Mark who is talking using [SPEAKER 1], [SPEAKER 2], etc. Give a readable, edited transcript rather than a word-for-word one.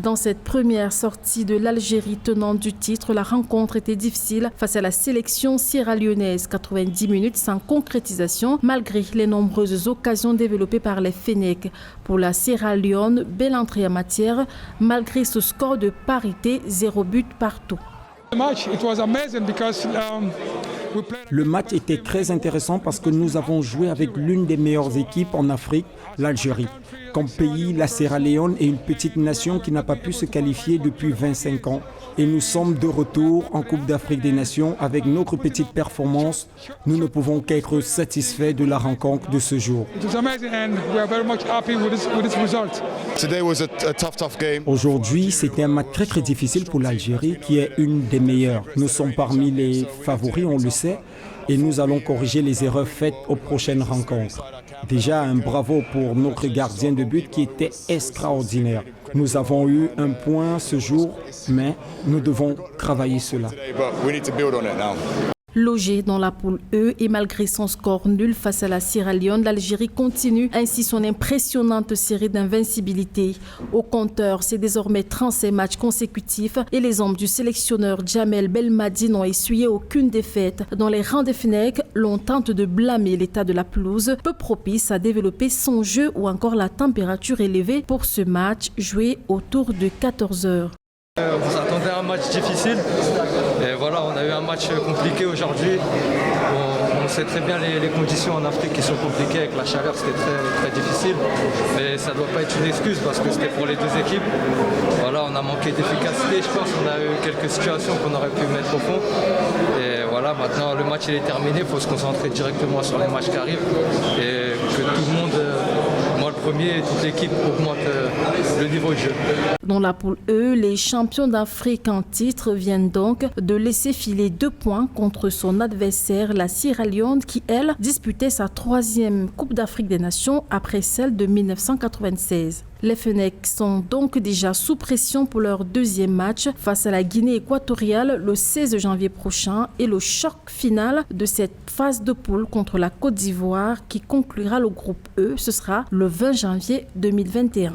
[SPEAKER 1] Dans cette première sortie de l'Algérie tenante du titre, la rencontre était difficile face à la sélection sierra-léonaise. 90 minutes sans concrétisation malgré les nombreuses occasions développées par les Fennecs. Pour la Sierra Leone, belle entrée en matière malgré ce score de parité, 0 but partout.
[SPEAKER 2] Le match était très intéressant parce que nous avons joué avec l'une des meilleures équipes en Afrique, l'Algérie. Comme pays, la Sierra Leone est une petite nation qui n'a pas pu se qualifier depuis 25 ans. Et nous sommes de retour en Coupe d'Afrique des Nations avec notre petite performance. Nous ne pouvons qu'être satisfaits de la rencontre de ce jour. Aujourd'hui, c'était un match très difficile pour l'Algérie qui est une des meilleures. Nous sommes parmi les favoris, on le sait, et nous allons corriger les erreurs faites aux prochaines rencontres. Déjà, un bravo pour notre gardien de but qui était extraordinaire. Nous avons eu un point ce jour, mais nous devons travailler cela.
[SPEAKER 1] Logé dans la poule E et malgré son score nul face à la Sierra Leone, l'Algérie continue ainsi son impressionnante série d'invincibilité. Au compteur, c'est désormais 35 matchs consécutifs et les hommes du sélectionneur Djamel Belmadi n'ont essuyé aucune défaite. Dans les rangs des Fennecs, l'on tente de blâmer l'état de la pelouse, peu propice à développer son jeu ou encore la température élevée pour ce match joué autour de 14 heures.
[SPEAKER 3] On s'attendait à un match difficile et voilà, on a eu un match compliqué aujourd'hui. On sait très bien les conditions en Afrique qui sont compliquées avec la chaleur, c'était très difficile. Mais ça ne doit pas être une excuse parce que c'était pour les deux équipes. Voilà, on a manqué d'efficacité, je pense. On a eu quelques situations qu'on aurait pu mettre au fond. Et voilà, maintenant le match il est terminé, il faut se concentrer directement sur les matchs qui arrivent et que tout le monde, moi le premier et toute l'équipe augmente le niveau de jeu.
[SPEAKER 1] Dans la poule E, les champions d'Afrique en titre viennent donc de laisser filer 2 points contre son adversaire, la Sierra Leone, qui, elle, disputait sa 3e Coupe d'Afrique des Nations après celle de 1996. Les Fennecs sont donc déjà sous pression pour leur 2e match face à la Guinée équatoriale le 16 janvier prochain et le choc final de cette phase de poule contre la Côte d'Ivoire qui conclura le groupe E, ce sera le 20 janvier 2021.